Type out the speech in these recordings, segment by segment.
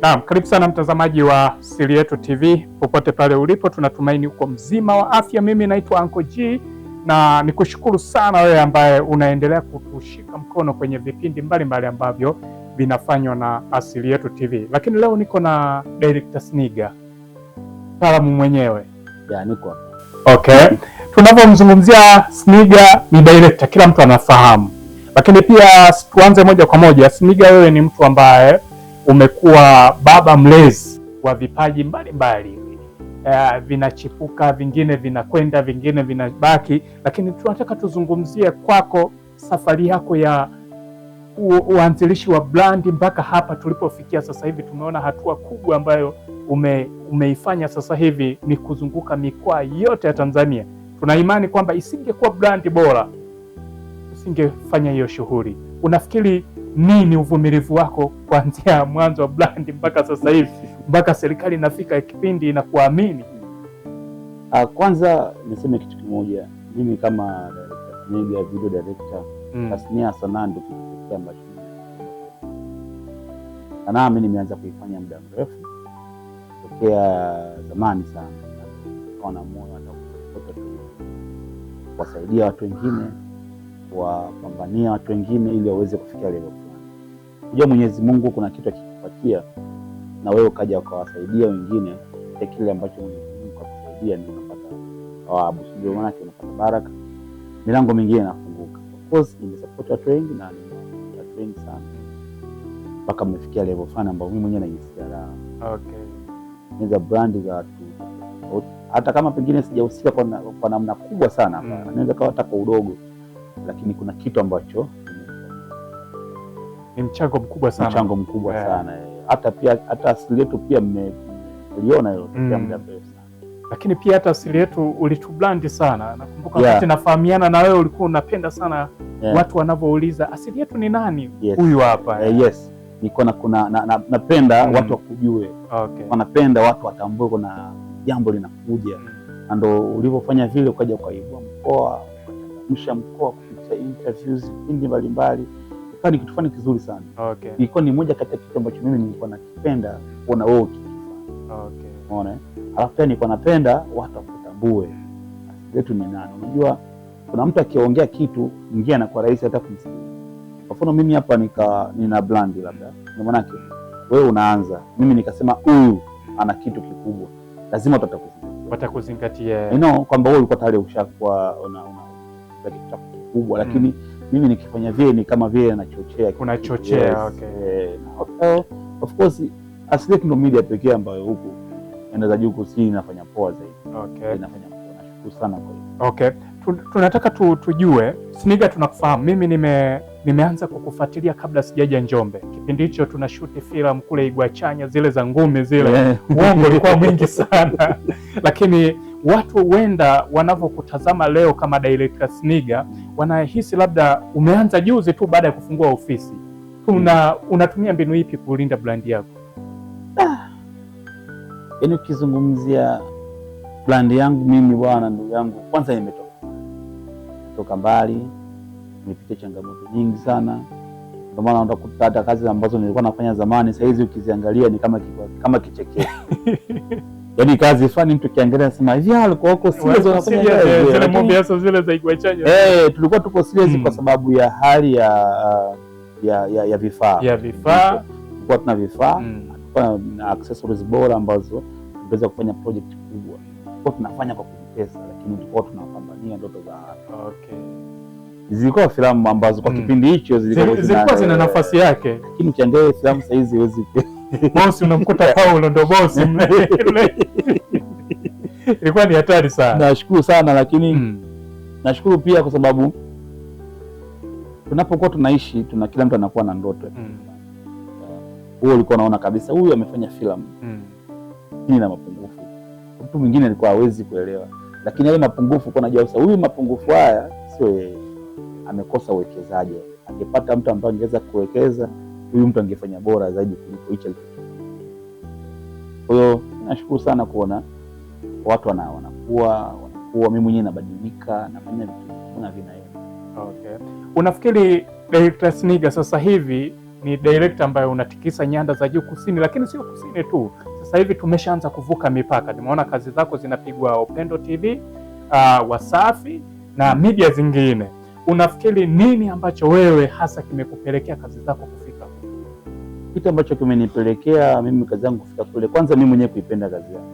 Naam, karibu sana mtazamaji wa Siri Yetu TV popote pale ulipo, tunatumaini uko mzima wa afya. Mimi naitwa Uncle G na nikushukuru sana wewe ambaye unaendelea kutushika mkono kwenye vipindi mbalimbali ambavyo vinafanywa na Siri Yetu TV. Lakini leo niko na Director Sniga, mtaalamu mwenyewe. Ya, niko. Okay. Tunapomzungumzia Sniga ni director, kila mtu anafahamu. Lakini pia tuanze moja kwa moja. Sniga, wewe ni mtu ambaye umekuwa baba mlezi wa vipaji mbalimbali, vinachipuka, vingine vinakwenda, vingine vinabaki, lakini tunataka tuzungumzie kwako safari yako ya uanzilishi wa brandi mpaka hapa tulipofikia sasa hivi. Tumeona hatua kubwa ambayo umeifanya sasa hivi ni kuzunguka mikoa yote ya Tanzania. Tuna imani kwamba isingekuwa brandi bora usingefanya hiyo shughuli. Unafikiri nini uvumilivu wako kuanzia mwanzo wa brandi mpaka sasa hivi, mpaka serikali inafika kipindi inakuamini? Kwanza niseme kitu kimoja, mimi kama Sniga, video director, tasnia ya sanaa ndio kitu pekee ambacho sanaa mimi nimeanza kuifanya muda mrefu, tokea zamani sana. Naona moyo hata kuwasaidia watu wengine, kuwapambania watu wengine ili waweze kufikia level fulani. Unajua Mwenyezi Mungu kuna kitu akikupatia na wewe ukaja ukawasaidia wengine, kile ambacho Mwenyezi Mungu akakusaidia ndio unapata thawabu, ndio maana unapata baraka, milango mingine inafunguka. Of course nimesupport watu wengi na watu wengi sana mpaka mmefikia level fulani ambapo mimi mwenyewe najisikia raha. Okay. Niza brand za watu hata kama pengine sijahusika kwa namna kubwa sana, naweza kawa hata kwa udogo, lakini kuna kitu ambacho ni mchango mkubwa sana, sana. Hata Siri Yetu pia mmeliona hilo kwa muda mrefu sana. Lakini pia hata Siri Yetu ulitublandi sana. Nakumbuka wakati nafahamiana na wewe ulikuwa unapenda sana watu wanavyouliza Siri Yetu ni nani? Huyu hapa. Yes. Niko napenda watu wakujue. Okay. Wanapenda watu watambue kuna jambo linakuja. Ndio ulivyofanya vile, ukaja ukaibua mkoa, ukachangamsha mkoa kupitia interviews nyingi mbalimbali. Ni kitu fani kizuri sana. Okay. Ilikuwa ni moja kati ya kitu ambacho mimi nilikuwa nakipenda kuona wewe ukifanya. Okay. Unaona? Alafu pia nilikuwa napenda watu wakutambue. Siri Yetu ni nani? Unajua kuna mtu akiongea kitu mwingine anakuwa rahisi hata kumsikia. Kwa mfano mimi hapa nina brand labda. Ndio maana wewe unaanza, mimi nikasema huyu ana kitu kikubwa, lazima watakuzingatia. Kwamba wewe ulikuwa tayari ushakuwa una kitu kikubwa, lakini mimi nikifanya vile ni kama vile nachochea. Unachochea. Okay. Of course Siri Yetu ndio media pekee ambayo huku endaza juu kusini inafanya poa zaidi. Okay. Inafanya poa. Nashukuru sana kwa hiyo. Okay. Tunataka tujue, Sniga, tunakufahamu. Mimi nimeanza kukufuatilia kabla sijaja Njombe. Kipindi hicho tunashuti filamu kule Igwachanya, zile za ngumi zile. Uongo ulikuwa mwingi sana. Lakini watu wenda wanavyokutazama leo kama director Sniga wanahisi labda umeanza juzi tu baada ya kufungua ofisi. Unatumia mbinu ipi kulinda brand yako? Yaani ukizungumzia brand yangu mimi bwana, ndugu yangu, kwanza nimetoka mbali, nimepitia changamoto nyingi sana. Kwa maana unakuta hata kazi ambazo nilikuwa nafanya zamani sasa hizi ukiziangalia ni kama kichekesho. Yaani kazi fulani mtu kiangalia anasema hivi alikuwa huko serious unafanya zile movie zile za Igwachanya. Tulikuwa tuko serious kwa sababu ya hali ya vifaa. Tulikuwa tuna vifaa, na accessories bora ambazo tunaweza kufanya project kubwa. Kwa tunafanya kwa kujitesa, lakini tulikuwa tunapambania ndoto za watu. Okay. Zilikuwa filamu ambazo kwa kipindi hicho zilikuwa zina nafasi yake, lakini ukiangalia filamu sasa hizi huwezi bosi unamkuta Paulo ndo bosi. Ilikuwa ni hatari sana. Nashukuru sana, lakini nashukuru pia kwa sababu tunapokuwa tunaishi kila mtu anakuwa na ndoto. Wewe ulikuwa unaona kabisa huyu amefanya filamu hii na mapungufu, mtu mwingine alikuwa hawezi kuelewa, lakini yale mapungufu kwa najua sasa huyu mapungufu haya sio yeye, amekosa uwekezaji. Angepata mtu ambaye angeweza kuwekeza, huyu mtu angefanya bora zaidi kuliko hicho alichofanya. Kwa hiyo nashukuru sana kuona watu wanakuwa mimi mwenyewe nabadilika, nafanya vitu kuna vinaenda. Okay. Unafikiri Director Sniga sasa hivi ni director ambaye unatikisa nyanda za juu kusini, lakini sio kusini tu. Sasa hivi tumeshaanza kuvuka mipaka. Nimeona kazi zako zinapigwa Upendo TV, Wasafi na media zingine. Unafikiri nini ambacho wewe hasa kimekupelekea kazi zako kufika? Kitu ambacho kimenipelekea mimi kazi yangu kufika kule, kwanza mimi mwenyewe kuipenda kazi yangu.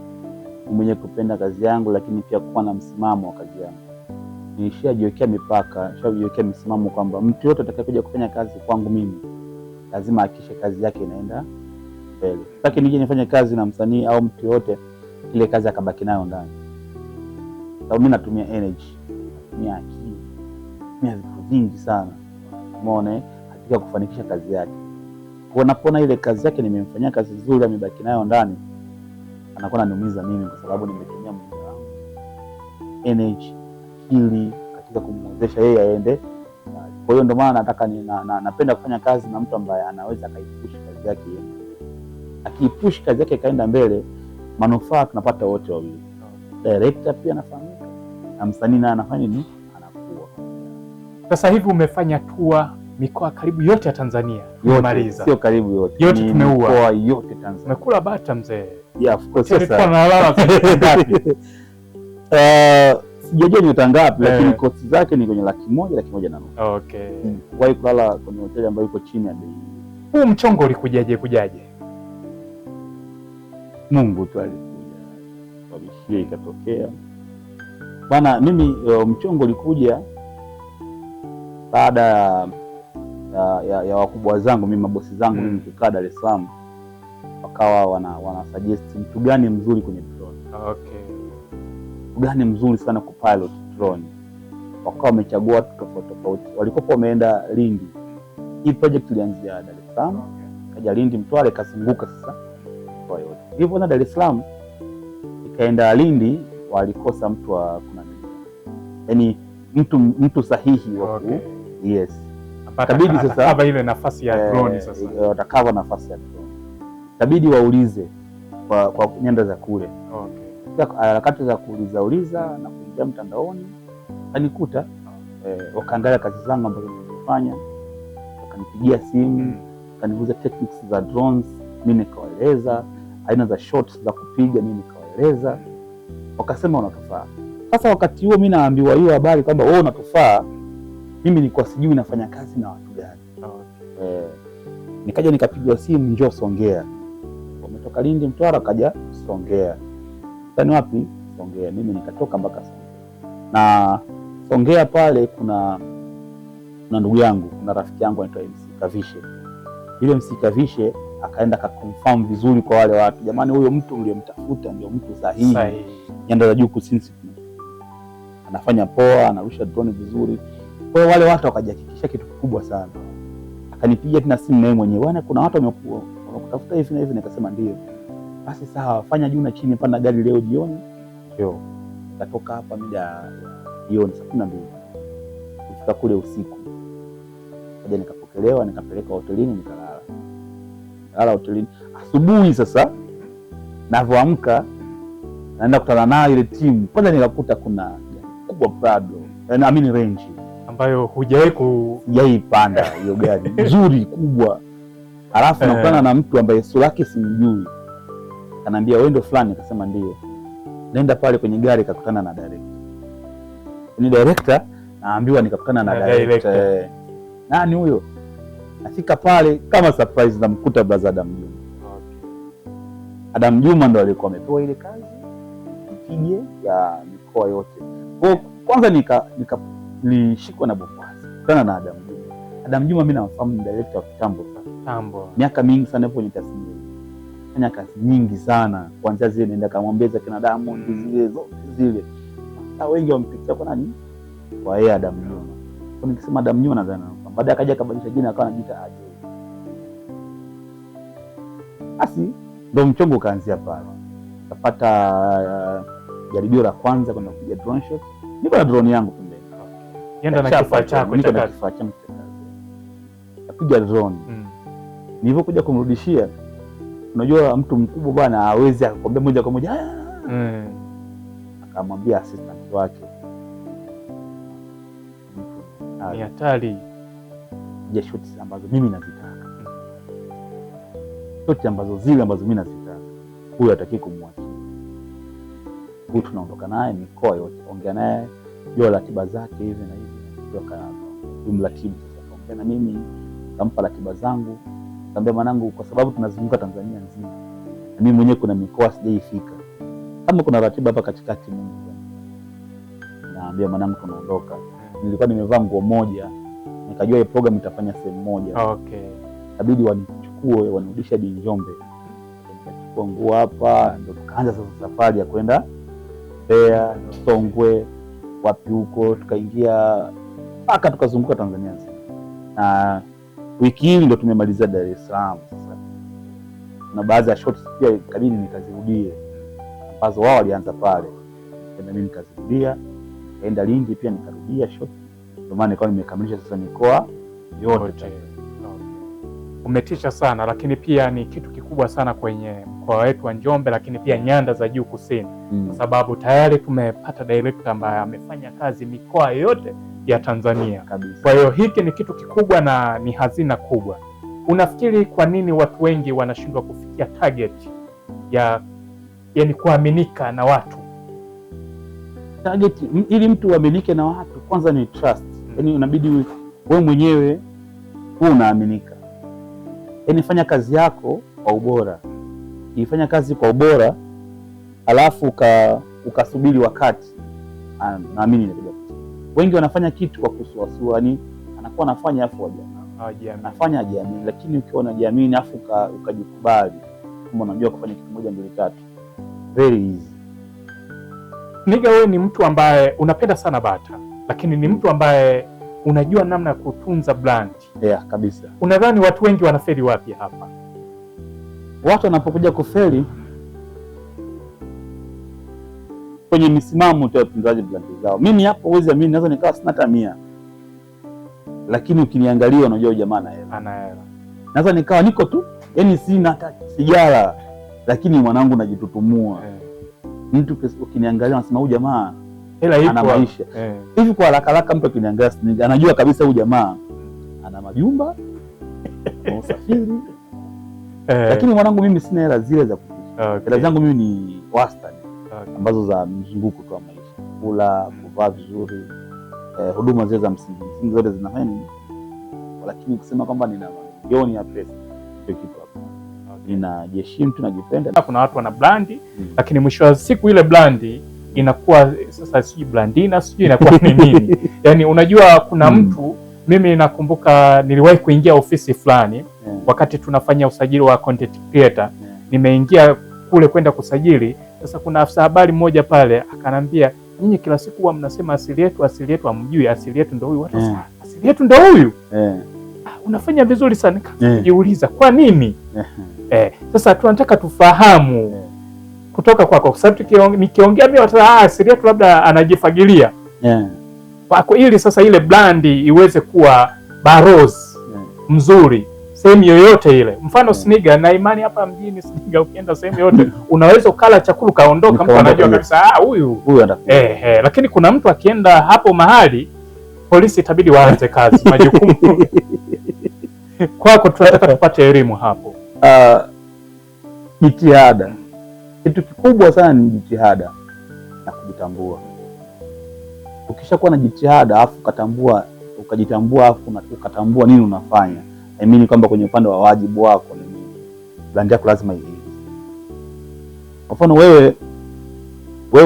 Mimi mwenyewe kupenda kazi yangu, lakini pia kuwa na msimamo wa kazi yangu. Nishajiwekea mipaka, nishajiwekea msimamo kwamba mtu yote atakayekuja kufanya kazi kwangu mimi lazima hakikishe kazi yake inaenda mbele. Sitaki nije nifanye kazi na msanii au mtu yote ile kazi akabaki nayo ndani. Sababu mimi natumia energy, natumia akili, natumia vitu vingi sana. Umeona katika kufanikisha kazi yake. Kwa napoona ile kazi yake nimemfanyia kazi nzuri amebaki nayo ndani, anakuwa ananiumiza mimi kwa sababu nimetumia muda wangu, energy, akili katika kumwezesha yeye aende. Kwa hiyo ndio maana nataka napenda kufanya kazi na mtu ambaye anaweza kaipush kazi yake. Akipush kazi yake kaenda mbele, manufaa tunapata wote wawili. Director pia anafahamika na msanii naye anafanya nini? Anakuwa. Sasa hivi umefanya tour mikoa karibu yote ya Tanzania. Umemaliza. Sio karibu yote. Yote tumeua. Mikoa yote Tanzania. Umekula bata mzee. Yeah, of course. Sasa nalala ngapi? Sijajua ni ngapi, lakini kosti zake ni kwenye 100,000, 1,500,000. Okay. Kwa hiyo kulala kwenye hoteli ambayo iko chini ya bei. Huu mchongo ulikujaje? Mungu tu alikuja. Wabishia ikatokea. Bana mimi mchongo ulikuja baada ya wakubwa zangu mimi, mabosi zangu mimi kukaa Dar es Salaam, wakawa wana suggest mtu gani mzuri kwenye drone. Okay. Mtu gani mzuri sana kupilot drone. Wakawa wamechagua watu tofauti. Walikuwa wameenda Lindi. Hii project ilianzia Dar es Salaam, kaja Lindi, Mtwara, ikazunguka sasa kwa yote. Hivyo na Dar es Salaam ikaenda Lindi, walikosa mtu wa kuna yaani mtu sahihi wa yes. Kabidi sasa hapa ile nafasi ya drone sasa. Watakava nafasi ya drone. Kabidi waulize kwa nyanda za kule. Okay. Harakati za kuuliza na kuingia mtandaoni kanikuta, wakaangalia kazi zangu ambazo nimefanya, wakanipigia simu, kaniuliza techniques za drones, mimi nikawaeleza, aina za shots za kupiga mimi nikawaeleza, wakasema unatufaa. Sasa wakati huo mimi naambiwa hiyo habari kwamba wewe unatufaa, mimi nilikuwa sijui nafanya kazi na watu gani. Okay. Nikaja nikapigwa simu, njoo Songea. Wametoka Lindi, Mtwara, kaja Songea. Tani wapi? Songea. Mimi nikatoka mpaka Songea. Na Songea pale kuna ndugu yangu, kuna rafiki yangu anaitwa MC Kavishe. Ile MC Kavishe akaenda kakonfirm vizuri kwa wale watu, jamani, huyo mtu mliyemtafuta ndio mtu sahihi. Nyanda za juu kusini, anafanya poa, anarusha drone vizuri. Kwa hiyo wale watu wakajihakikisha kitu kikubwa sana. Akanipigia tena simu naye mwenyewe, bwana kuna watu wamekutafuta hivi na hivi. Nikasema ndio. Basi sawa, fanya juu na chini, panda gari leo jioni. Ndio. Nikatoka hapa mida ya jioni saa 12. Nifika kule usiku. Kaja nikapokelewa, nikapelekwa hotelini, nikalala hotelini. Asubuhi sasa navyoamka naenda kutana nayo ile timu. Kwanza nikakuta kuna kubwa Prado, yaani Range ambayo hujawahi panda hiyo gari nzuri kubwa. Alafu nakutana na mtu ambaye sura yake simjui. Ananiambia wewe ndio fulani, akasema ndio. Naenda pale kwenye gari kakutana na director. Ni director, naambiwa nikakutana na director. Nani huyo? Nafika pale kama surprise namkuta brother Adam Juma. Okay. Adam Juma ndo alikuwa amepewa ile kazi ipige ya mikoa yote. Kwa kwanza nilishikwa na bokwazi kutana na Adam Juma. Adam Juma mimi namfahamu, ni director wa kitambo sana. Miaka mingi sana hapo kwenye tasnia. Fanya kazi nyingi sana. Kuanzia zile nenda kamwambeza kina Diamond zile zote zile. Na wengi wampitia kwa nani? Kwa yeye Adam Juma. Kwa nikisema Adam Juma nadhani baadaye akaja akabadilisha jina akawa anajiita Aje. Basi ndio mchongo kaanzia pale. Napata jaribio la kwanza kwenda kupiga drone shot. Niko na drone yangu pembeni. Yenda na kifaa chako, niko na kifaa changu cha kazi. Napiga drone. Nilipokuja kumrudishia, unajua mtu mkubwa bwana hawezi akakwambia moja kwa moja. Akamwambia assistant wake, ni hatari ya shots ambazo mimi nazitaka. yote zile ambazo mimi nazitaka, huyu hataki kumwachia huyu. Tunaondoka naye mikoa yote, ongea naye jua ratiba zake hivi na hivi, ndio kumratibu sasa. Ongea na mimi, kampa ratiba zangu, kaambia mwanangu, kwa sababu tunazunguka Tanzania nzima na mimi mwenyewe kuna mikoa sijaifika, kama kuna ratiba hapa katikati, Mungu naambia mwanangu tunaondoka. Nilikuwa nimevaa nguo moja, nikajua hii program itafanya sehemu moja. Okay. Inabidi wanichukue wanirudishe hadi Njombe. Nikachukua nguo hapa, ndio tukaanza sasa safari ya kwenda Mbeya, Songwe, wapi huko, tukaingia mpaka tukazunguka Tanzania nzima. Na wiki hii ndio tumemaliza Dar es Salaam sasa. Na baadhi ya shots pia kabidi nikazirudie ambazo wao walianza pale, na mimi nikazirudia. Kaenda Lindi pia nikarudia shot. Ndio maana nikawa nimekamilisha sasa mikoa yote. Umetisha sana, lakini pia ni kitu kikubwa sana kwenye mkoa wetu wa Njombe, lakini pia nyanda za juu kusini, kwa sababu tayari tumepata director ambaye amefanya kazi mikoa yote ya Tanzania kabisa. Kwa hiyo hiki ni kitu kikubwa na ni hazina kubwa. Unafikiri kwa nini watu wengi wanashindwa kufikia target ya yani kuaminika na watu? Target ili mtu uaminike na watu, kwanza ni trust. Yani unabidi wewe mwenyewe unaaminika. Yani fanya kazi yako kwa ubora. Ifanya kazi kwa ubora, alafu ukasubiri wakati, naamini inakuja. Wengi wanafanya kitu kwa kusuasua, yani anakuwa anafanya afu anafanya hajiamini. Lakini ukiwa unajiamini afu ukajikubali kama unajua kufanya kitu moja mbili tatu, very easy. Niga, wewe ni mtu ambaye unapenda sana bata, lakini ni mtu ambaye unajua namna ya kutunza brand. Yeah, kabisa. Unadhani watu wengi wanafeli wapi hapa? Watu wanapokuja kufeli kwenye misimamo tu ya utunzaji brand zao. Mimi hapo huwezi amini, naweza nikawa sina hata 100. Lakini ukiniangalia unajua jamaa ana hela. Naweza nikawa niko tu, yani sina hata sigara, lakini mwanangu najitutumua. Mtu ukiniangalia unasema huyu jamaa hela ipo, ana maisha. Hivi kwa haraka haraka mtu ukiniangalia anajua kabisa huyu jamaa ana majumba, ana usafiri. Lakini mwanangu mimi sina hela zile za kuishi. Hela zangu mimi ni wastani, ambazo za mzunguko tu wa maisha. Kula, kuvaa vizuri, huduma zile za msingi zote zinafanya nini. Lakini kusema kwamba nina milioni ya pesa hiyo kitu hapo. Ninajiheshimu tu, najipenda. Kuna watu wana brandi, lakini mwisho wa siku ile brandi inakuwa sasa sijui brandina, sijui inakuwa ni nini. Yani unajua kuna mtu, mimi nakumbuka niliwahi kuingia ofisi fulani wakati tunafanya usajili wa content creator. Nimeingia kule kwenda kusajili. Sasa kuna afisa habari mmoja pale akanambia, nyinyi kila siku huwa mnasema asili yetu, hamjui asili yetu ndio huyu. Watu asili yetu ndio huyu. Unafanya vizuri sana. Nikajiuliza kwa nini? Sasa tunataka tufahamu kutoka kwako, kwa sababu nikiongea mimi asili yetu labda anajifagilia. Kwa ili sasa ile brandi iweze kuwa barozi mzuri sehemu yoyote ile. Mfano Sniga, na imani hapa mjini Sniga ukienda sehemu yote unaweza ukala chakula kaondoka, mtu anajua kabisa huyu. Lakini kuna mtu akienda hapo mahali, polisi itabidi waanze kazi majukumu. Kwako tunataka tupate elimu hapo. Jitihada. Kitu kikubwa sana ni jitihada na kujitambua. Ukishakuwa na jitihada afu ukajitambua afu ukatambua nini unafanya, I mean kwamba kwenye upande wa wajibu wako ni brand yako lazima iwe. Kwa mfano wewe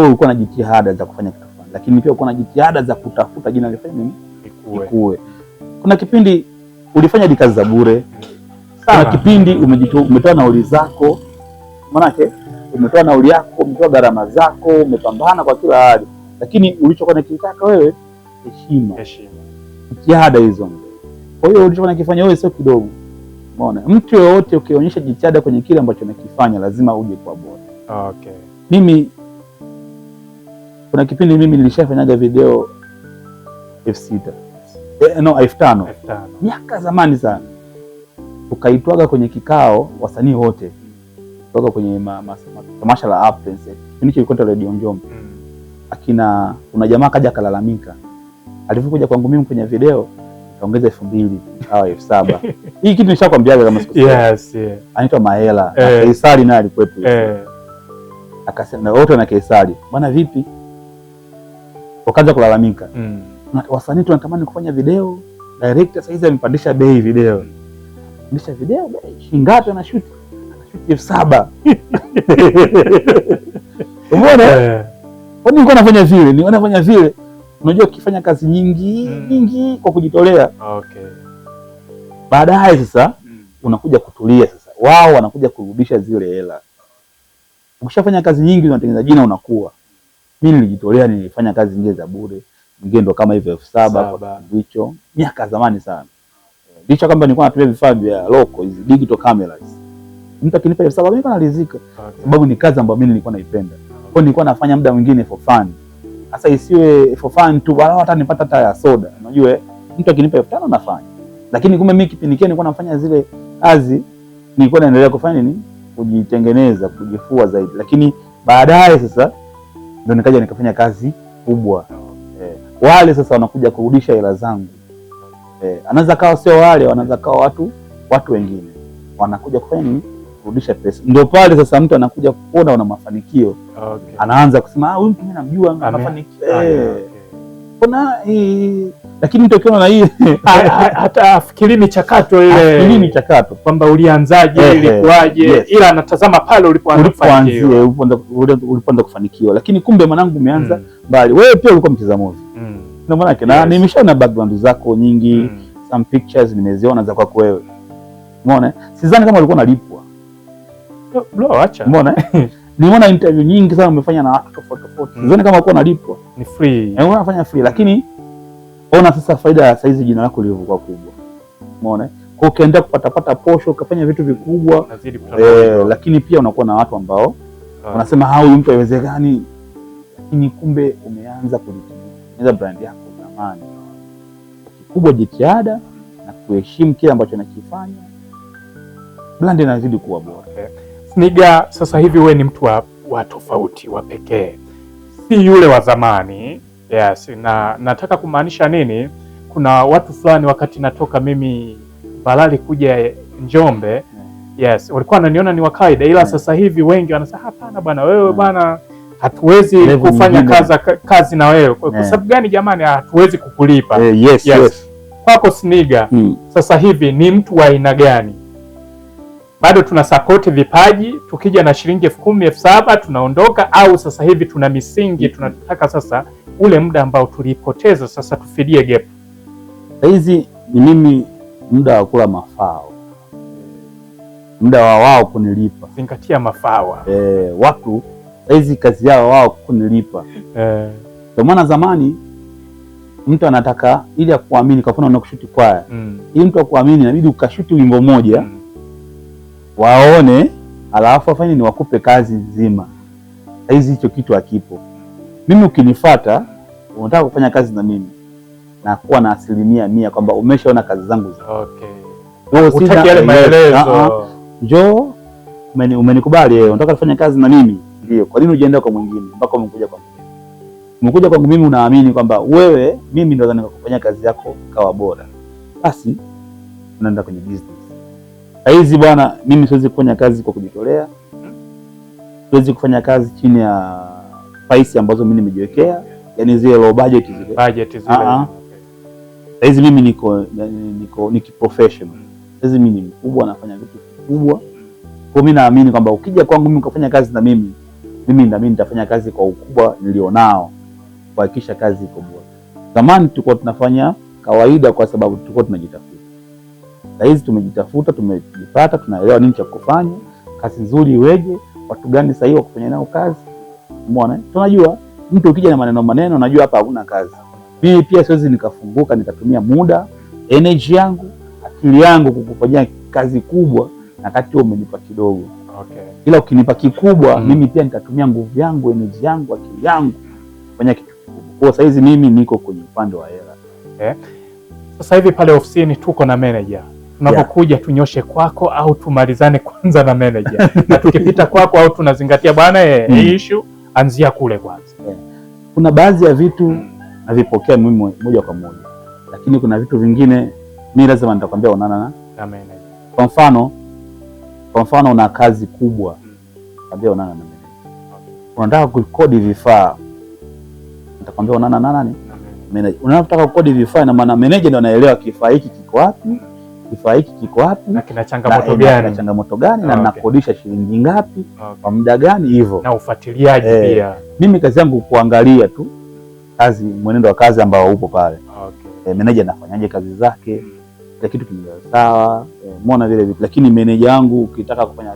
ulikuwa na jitihada za kufanya kitu fulani, lakini pia ulikuwa na jitihada za kutafuta jina lifanye nini? Ikue. Kuna kipindi ulifanya kazi za bure. Kuna kipindi umetoa nauli zako. Maanake umetoa nauli yako, umetoa gharama zako, umepambana kwa kila hali. Lakini ulichokuwa nakitaka wewe heshima. Jitihada hizo. Kwa hiyo ulichokuwa nakifanya wewe sio kidogo. Umeona? Mtu yoyote ukionyesha jitihada kwenye kile ambacho unakifanya lazima uje kwa bora. Mimi kuna kipindi mimi nilishafanyaga video F6. F5. Miaka zamani sana. Tukaitwaga kwenye kikao wasanii wote. Kutoka kwenye tamasha la Apprence. Mimi nilikuwa Radio Njombe. Kuna jamaa kaja kalalamika. Alipokuja kwangu mimi kwenye video, ongeza 2,000 au 7,000. Hii kitu nishakwambiaga kama siku. Yes, anaitwa Mahela na Kaisari naye alikuwepo. Akasema wote na Kaisari, bwana vipi? Wakaanza kulalamika. Wasanii tunatamani kufanya video, director sasa hizi amepandisha bei video. Pandisha video bei shingapi anashoot? Anashoot 7,000. Umeona? Kwa nini nafanya vile? Ni wanafanya vile. Unajua ukifanya kazi nyingi kwa kujitolea. Okay. Baadaye sasa unakuja kutulia sasa. Wao wanakuja kurudisha zile hela. Ukishafanya kazi nyingi unatengeneza jina unakuwa. Mimi nilijitolea, nilifanya kazi nyingi za bure. Nyingine ndo kama hivyo 7,000 kwa hicho miaka zamani sana. Licha kwamba nilikuwa natumia vifaa vya local hizi digital cameras. Mtu akinipa 7,000 mimi nalizika. Sababu ni kazi ambayo mimi nilikuwa naipenda. Kwa nilikuwa nafanya muda mwingine for fun. Sasa isiwe for fun tu, wala hata nipata hata ya soda. Unajua mtu akinipa 5,000 nafanya. Lakini kumbe mimi kipindi kile nilikuwa nafanya zile kazi, nilikuwa naendelea kufanya nini? Kujitengeneza, kujifua zaidi. Lakini baadaye sasa ndio nikaja nikafanya kazi kubwa. Wale sasa wanakuja kurudisha hela zangu. Anaweza kawa sio wale, wanaweza kawa watu wengine. Wanakuja kufanya nini? Kurudisha pesa. Ndio pale sasa mtu anakuja kuona una mafanikio. Okay. Anaanza kusema huyu mtu mimi namjua mafanikio. Kuna lakini mtu akiona na hii hata afikiri michakato ile. Afikiri michakato kwamba ulianzaje, ilikuwaje, ila anatazama pale ulipoanzia, ulipoanza kufanikiwa. Lakini kumbe mwanangu umeanza mbali. Wewe pia ulikuwa mcheza movie. Ndio maana na nimeshaona background zako nyingi, some pictures nimeziona za kwako wewe. Umeona? Sidhani kama ulikuwa unalipwa. Bro, acha. Umeona? Nimeona interview nyingi sana umefanya na watu tofauti. Sidhani kama ulikuwa unalipwa. Ni free. Unafanya free, lakini ona sasa faida ya saizi jina lako lilivyokuwa kubwa. Umeona? Kwa ukienda kupata posho, ukafanya vitu vikubwa, lakini pia unakuwa na watu ambao wanasema huyu mtu haiwezekani. Lakini kumbe umeanza kutengeneza brand yako zamani. Kikubwa jitihada na kuheshimu kile ambacho unakifanya, brand inazidi kuwa bora. Sniga, sasa hivi wewe ni mtu wa tofauti, wa pekee, si yule wa zamani. Yes, na nataka kumaanisha nini? Kuna watu fulani wakati natoka mimi Mbalali kuja Njombe, yes, walikuwa wananiona ni wa kawaida, ila sasa hivi wengi wanasema hapana bwana, wewe bwana hatuwezi kufanya kazi na wewe. Kwa sababu gani jamani? Hatuwezi kukulipa. Yes. Kwako Sniga, sasa hivi ni mtu wa aina gani? Bado tuna support vipaji, tukija na shilingi 10,000, 7,000 tunaondoka, au sasa hivi tuna misingi, tunataka sasa ule muda ambao tulipoteza sasa tufidie gap? Hizi ni mimi muda wa kula mafao, muda wa wao kunilipa. Zingatia mafao. Watu hizi kazi yao wao kunilipa. Kwa maana zamani mtu anataka ili akuamini, kwa mfano unakushuti kwaya. Ili mtu akuamini inabidi ukashuti wimbo moja. Waone, alafu afanye ni wakupe kazi nzima. Hizi hicho kitu hakipo. Mimi ukinifuata, unataka kufanya kazi na mimi, na kuwa na 100% kwamba umeshaona kazi zangu za. Wewe usitaki yale maelezo. Njoo, umenikubali unataka kufanya kazi na mimi. Ndio. Kwa nini ujienda kwa mwingine mpaka umekuja kwa mimi? Umekuja kwangu mimi unaamini kwamba mimi ndio naweza kufanya kazi yako kawa bora. Basi unaenda kwenye business. Hizi bwana, mimi siwezi kufanya kazi kwa kujitolea. Siwezi kufanya kazi chini ya price ambazo mimi nimejiwekea, yani zile low budget zile. Hizi mimi niko professional. Hizi mimi ni mkubwa, nafanya vitu vikubwa. Kwa mimi naamini kwamba ukija kwangu mimi ukafanya kazi na mimi nitafanya kazi kwa ukubwa nilionao, kuhakikisha kazi iko bora. Zamani tulikuwa tunafanya kawaida kwa sababu tulikuwa tunajitafuta. Hizi tumejitafuta, tumejipata, tunaelewa nini cha kufanya, kazi nzuri iweje, watu gani sahihi wa kufanya nao kazi. Umeona? Tunajua mtu ukija na maneno unajua hapa hakuna kazi. Mimi pia siwezi nikafunguka nikatumia muda, energy yangu, akili yangu kukufanyia kazi kubwa na kati umenipa kidogo. Ila ukinipa kikubwa, mimi pia nitatumia nguvu yangu, energy yangu, akili yangu kufanya kitu kikubwa. Kwa sasa hizi mimi niko kwenye upande wa hela. Sasa hivi pale ofisini tuko na manager. Tunapokuja tunyoshe kwako au tumalizane kwanza na manager? Na tukipita kwako au tunazingatia bwana issue anzia kule kwanza? Kuna baadhi ya vitu navipokea mimi moja kwa moja. lakini kuna vitu vingine mimi lazima nitakwambia onana na manager. Kwa mfano una kazi kubwa, nitakwambia onana na manager. Unataka kukodi vifaa, nitakwambia onana na nani? Manager. Unataka kukodi vifaa, na maana manager ndio anaelewa kifaa hiki kiko wapi, kifaa hiki kiko wapi na kina changamoto gani, na nakodisha shilingi ngapi, kwa muda gani, hivyo na ufuatiliaji pia. Mimi kazi yangu kuangalia tu kazi, mwenendo wa kazi ambao upo pale. Manager anafanyaje kazi zake, kila kitu kinaenda sawa, muona vile vitu. Lakini manager yangu ukitaka kufanya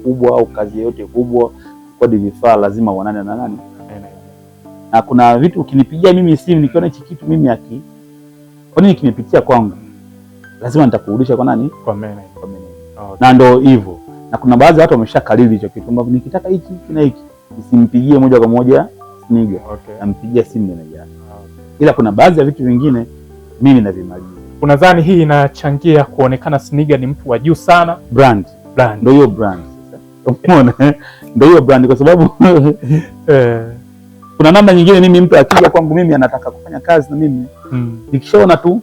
kubwa au kazi yote kubwa, kodi vifaa, lazima uonane na nani? Na kuna vitu ukinipigia mimi simu nikiona hichi kitu mimi kwa nini kimepitia kwangu, lazima nitakurudisha kwa nani? Kwa manager. Na ndio hivyo. Na kuna baadhi ya watu wameshakalili hicho kitu, kwamba nikitaka hiki na hiki nisimpigie moja kwa moja Sniga, nampigia simu manager. Ila kuna baadhi ya vitu vingine mimi navimaliza. Unadhani hii inachangia kuonekana Sniga ni mtu wa juu sana? Brand. Ndio hiyo brand sasa. Umeona? Ndio hiyo brand, kwa sababu kuna namna nyingine, mimi mtu akija kwangu mimi anataka kufanya kazi na mimi, nikishaona tu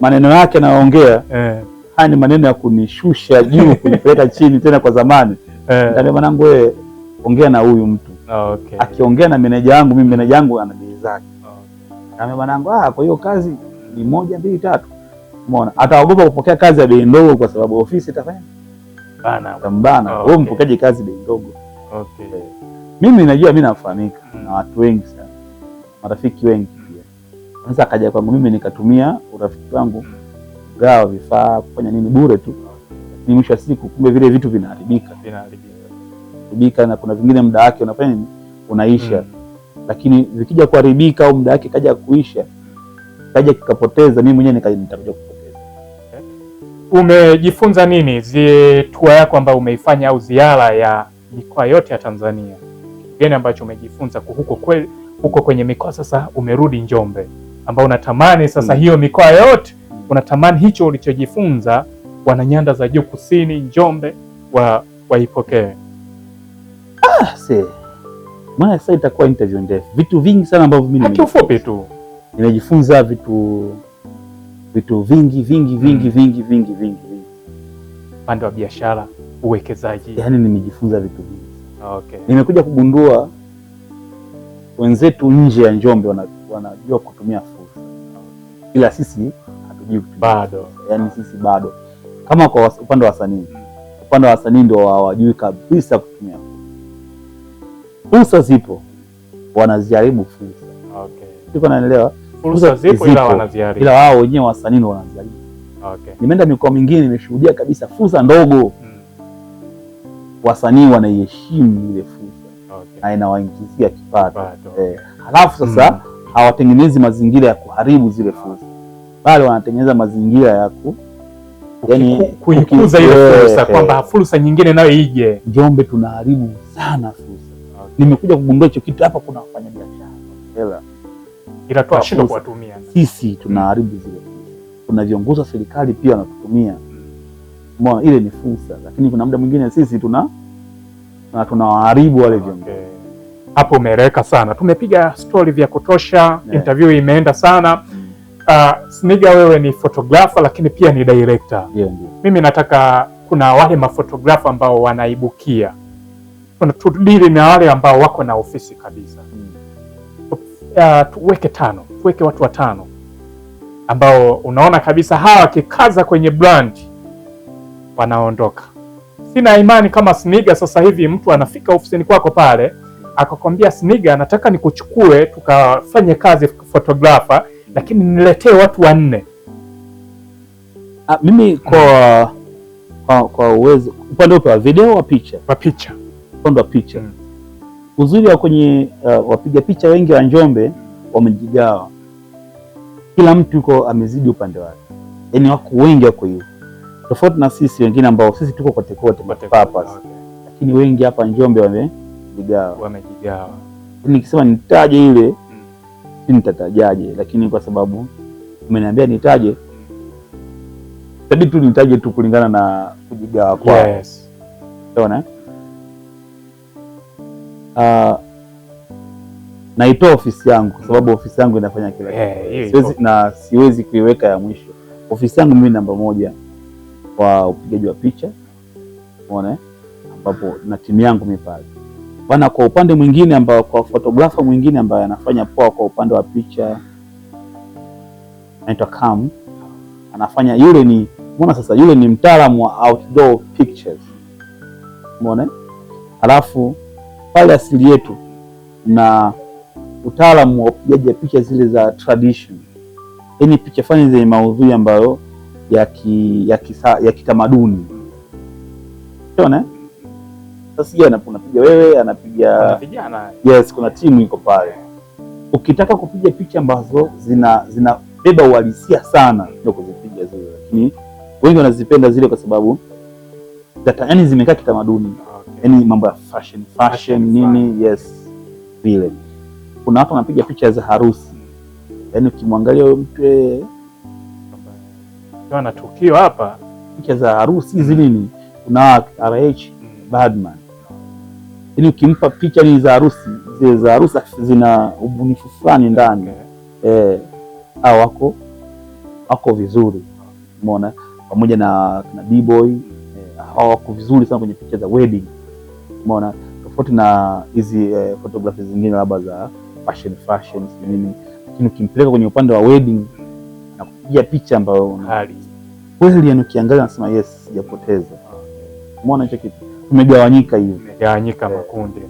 maneno yake anaongea, haya ni maneno ya kunishusha juu, kunipeleka chini tena kwa zamani, ndio mwanangu wewe ongea na huyu mtu. Akiongea na meneja yangu, mimi meneja yangu ana bei zake. Kama mwanangu, kwa hiyo kazi ni 1 2 3. Umeona? Ataogopa kupokea kazi ya bei ndogo, kwa sababu ofisi itafanya bana. Wewe mpokeaje kazi bei ndogo? Mimi najua mimi nafahamika na watu wengi sana, marafiki wengi pia. Sasa akaja kwangu mimi nikatumia urafiki wangu gawa vifaa kufanya nini bure tu, ni mwisho wa siku kumbe vile vitu vinaharibika, na kuna vingine muda wake unafanya nini, unaisha. Lakini vikija kuharibika au muda wake kaja kuisha, kaja kikapoteza, mimi mwenyewe nitakuja kupoteza. Umejifunza nini zile tour yako ambayo umeifanya au ziara ya mikoa yote ya Tanzania? Gani ambacho umejifunza huko kwenye mikoa? Sasa umerudi Njombe, ambao unatamani sasa hiyo mikoa yote unatamani hicho ulichojifunza wana nyanda za juu kusini Njombe waipokee. Maana sasa itakuwa interview ndefu. Vitu vingi sana ambavyo mimi kiufupi tu nimejifunza vitu vingi. Upande wa biashara, uwekezaji. Yaani nimejifunza vitu vingi. Nimekuja kugundua wenzetu nje ya Njombe wanajua kutumia fursa. Ila sisi hatujui bado. Yaani sisi bado. Kama kwa upande wa wasanii. Upande wa wasanii ndio hawajui kabisa kutumia fursa. Fursa zipo, wanaziharibu fursa. Siko naelewa. Fursa zipo ila wanaziharibu. Ila wao wenyewe wasanii ndio wanaziharibu. Nimeenda mikoa mingine nimeshuhudia kabisa fursa ndogo. Wasanii wanaiheshimu ile fursa. Na inawaingizia kipato. Halafu sasa hawatengenezi mazingira ya kuharibu zile fursa. Bali wanatengeneza mazingira ya kuikuza ile fursa, kwamba fursa nyingine nayo ije. Njombe tunaharibu sana fursa. Nimekuja kugundua hicho kitu hapa, kuna wafanya biashara ila tu ashindwa kuwatumia. Sisi tunaharibu zile fursa. Kuna viongozi wa serikali pia wanatutumia. Mbona ile ni fursa, lakini kuna muda mwingine sisi tunawaharibu wale viongozi. Hapo umeeleweka sana. Tumepiga story vya kutosha, interview imeenda sana. Sniga, wewe ni photographer lakini pia ni director. Mimi nataka, kuna wale mafotografa ambao wanaibukia, tudili na wale ambao wako na ofisi kabisa. Tuweke watu 5 ambao unaona kabisa hawa wakikaza kwenye brand wanaondoka. Sina imani kama Sniga sasa hivi mtu anafika ofisini kwako pale akakwambia, Sniga, nataka nikuchukue tukafanye kazi photographer, lakini niletee watu 4. Mimi kwa uwezo, upande wa video wa picha, upande wa picha. Uzuri wa kwenye wapiga picha wengi wa Njombe wamejigawa, kila mtu yuko amezidi upande wake, yaani wako wengi wako hiyo, tofauti na sisi wengine ambao sisi tuko kote purpose. Lakini wengi hapa Njombe wamejigawa. Nikisema nitaje ile nitatajaje, lakini kwa sababu umeniambia nitaje, tabii tu nitaje tu kulingana na kujigawa kwao. Unaona? naitoa ofisi yangu kwa sababu ofisi yangu inafanya kila kitu. Siwezi kuiweka ya mwisho. Ofisi yangu mimi namba moja kwa upigaji wa picha, unaona, ambapo na timu yangu mimi pale bana. Kwa upande mwingine ambao kwa photographer mwingine ambaye anafanya poa kwa upande wa picha anaitwa Cam, anafanya yule ni umeona sasa, yule ni mtaalamu wa outdoor pictures, umeona. Halafu pale Asili Yetu na utaalamu wa upigaji picha zile za tradition, yaani picha fani zenye maudhui ambayo ya kitamaduni, unaona. Sasa yeye anapiga, wewe anapiga vijana. Yes, kuna timu iko pale. Ukitaka kupiga picha ambazo zinabeba uhalisia sana ndio kuzipiga zile, lakini wengi wanazipenda zile kwa sababu yaani zimekaa kitamaduni. Yaani mambo ya fashion nini. Yes, vile. Kuna watu wanapiga picha za harusi. Yaani ukimwangalia huyo mtu ana tukio hapa, picha za harusi hizi nini, kuna RH Badman. Yaani ukimpa picha ni za harusi, zile za harusi zina ubunifu fulani ndani. Wako vizuri. Umeona, pamoja na B-boy wako vizuri sana kwenye picha za wedding. Umeona, tofauti na hizi photography zingine labda za fashion nini, lakini ukimpeleka kwenye upande wa wedding na kupiga picha ambayo kweli yani ukiangalia nasema yes, sijapoteza. Umeona hicho kitu tumegawanyika hivi, makundi.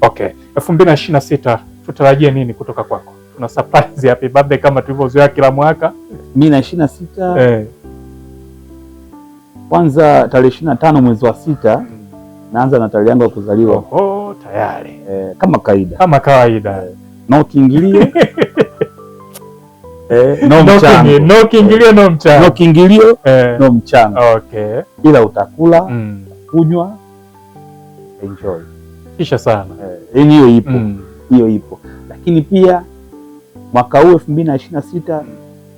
Okay, 2026 tutarajie nini kutoka kwako? Tuna surprise happy birthday kama tulivyozoea kila mwaka. Mimi na 26 kwanza tarehe 25 mwezi wa 6 naanza na tarehe yangu ya kuzaliwa. Tayari. Kama kawaida. No kiingilio. No kiingilio, no mchango. Okay. Ila utakula, kunywa, enjoy. Kisha sana. Hiyo ipo. Hiyo ipo. Lakini pia mwaka huu 2026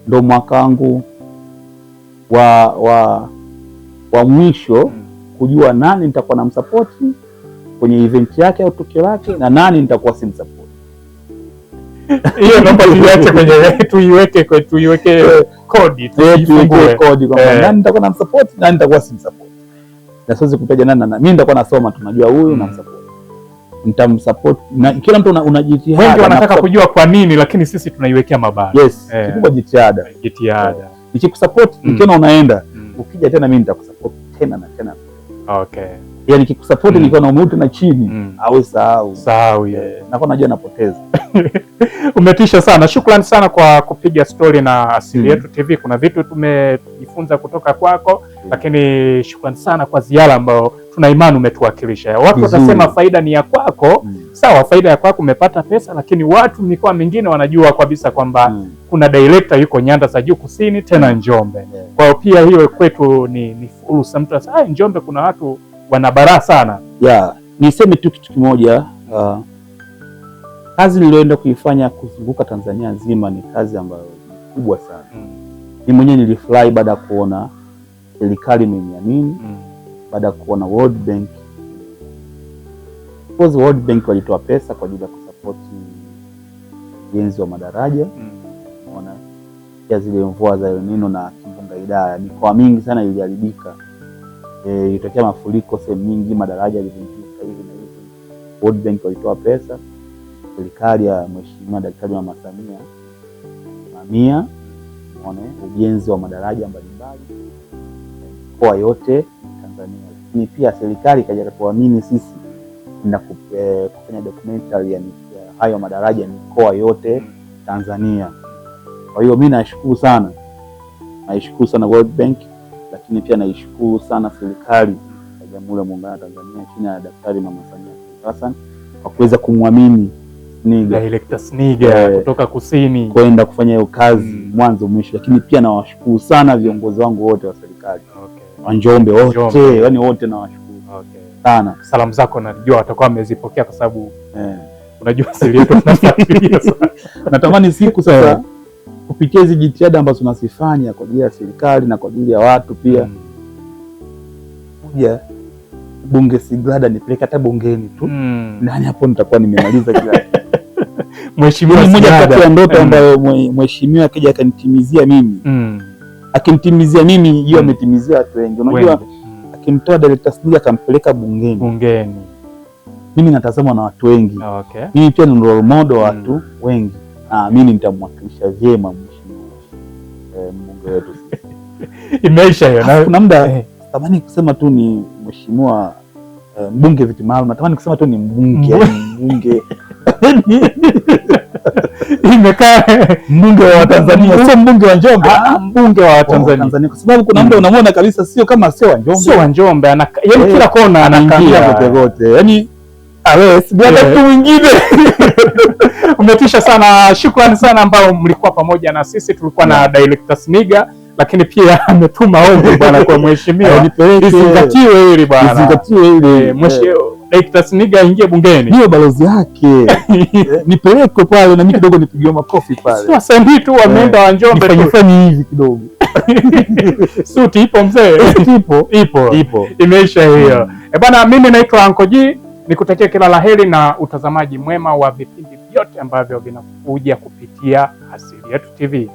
ndo mwaka wangu wa mwisho kujua nani nitakuwa na msupport kwenye event yake au tukio lake na nani nitakuwa simsupport. Hiyo naomba tuiache kwenye tuiweke kodi kwa nani nitakuwa na msupport, nani nitakuwa simsupport. Na siwezi kutaja nani mimi nitakuwa nasoma, tunajua huyu na msupport. Nitamsupport na kila mtu unajitihada. Wengi wanataka kujua kwa nini, lakini sisi tunaiwekea mabaya. Yes, kikubwa jitihada. Nikikusupport nikiona unaenda, ukija tena mimi nitakusupport tena na tena. Okay. Yaani nikikusupport nikiona umeuti na chini, au sahau. Nakuwa najua napoteza. Umetisha sana. Shukrani sana kwa kupiga story na Asili Yetu TV. Kuna vitu tumejifunza kutoka kwako, lakini shukrani sana kwa ziara ambayo tuna imani umetuwakilisha. Watu watasema faida ni ya kwako. Sawa, faida ya kwako, umepata pesa, lakini watu mikoa mingine wanajua kabisa kwamba kuna director yuko nyanda za juu kusini, tena Njombe. Kwa hiyo pia hiyo kwetu ni fursa. Mtu anasema Njombe kuna watu wana baraa sana. Niseme tu kitu kimoja, kazi niliyoenda kuifanya kuzunguka Tanzania nzima ni kazi ambayo ni kubwa sana. Mimi mwenyewe nilifurahi baada ya kuona serikali imeniamini, baada ya kuona World Bank. World Bank walitoa pesa kwa ajili ya kusupport ujenzi wa madaraja. Unaona, ya zile mvua za El Nino na kimbunga Idaya, mikoa mingi sana iliharibika. Ilitokea mafuriko sehemu nyingi, madaraja yalivunjika hivi na hivi. World Bank walitoa pesa, serikali ya Mheshimiwa Daktari Mama Samia unaona, ujenzi wa madaraja mbalimbali mikoa yote Tanzania. Lakini pia serikali ikaja kutuamini sisi na kufanya documentary ya hayo madaraja mikoa yote Tanzania. Kwa hiyo mimi naishukuru sana World Bank, lakini pia naishukuru sana serikali ya Jamhuri ya Muungano wa Tanzania chini ya Daktari Mama Samia Hassan kwa kuweza kumwamini Sniga kutoka kusini kwenda kufanya hiyo kazi mwanzo mwisho. Lakini pia nawashukuru sana viongozi wangu wote wa serikali wa Njombe wote, yani wote nawashukuru sana. Salamu zako najua watakuwa wamezipokea kwa sababu unajua Asili Yetu tunafuatilia sana. Natamani siku sasa kupitia hizi jitihada ambazo tunazifanya kwa ajili ya serikali na kwa ajili ya watu pia kuja bunge Sigrada nipeleke hata bungeni tu. Nani hapo nitakuwa nimemaliza kila mheshimiwa, mmoja kati ya ndoto ambayo mheshimiwa akija akanitimizia mimi, akinitimizia mimi hiyo ametimizia watu wengi. Unajua akinitoa Director Smiga akampeleka bungeni, mimi natazamwa na watu wengi. Okay. Mimi pia ni role model wa watu wengi. Mimi nitamwakilisha vyema mheshimiwa mbunge wetu. Imeisha hiyo. Kuna muda natamani kusema tu ni mheshimiwa mbunge viti maalum, natamani kusema tu ni mbunge. Imekaa mbunge wa Tanzania, sio mbunge wa Njombe, mbunge wa Tanzania, kwa sababu kuna muda unamwona kabisa sio kama sio wa Njombe, yaani kila kona anaingia kote, yaani si mtu mwingine. Umetisha sana. Shukrani sana ambao mlikuwa pamoja na sisi. Tulikuwa na Director Smiga, lakini pia ametuma ombi bwana kwa mheshimiwa izingatiwe hili bwana, mheshimiwa Director Smiga aingie bungeni, hiyo balozi yake nipelekwe pale na mimi kidogo nipigiwe makofi pale. Sio wasanii tu wameenda wa Njombe fanye hivi kidogo. Suti ipo mzee, ipo. Imeisha hiyo. Bwana, mimi naitwa Anko G, nikutakia kila laheri na utazamaji mwema wa vipindi vyote ambavyo vinakuja kupitia Asili Yetu TV.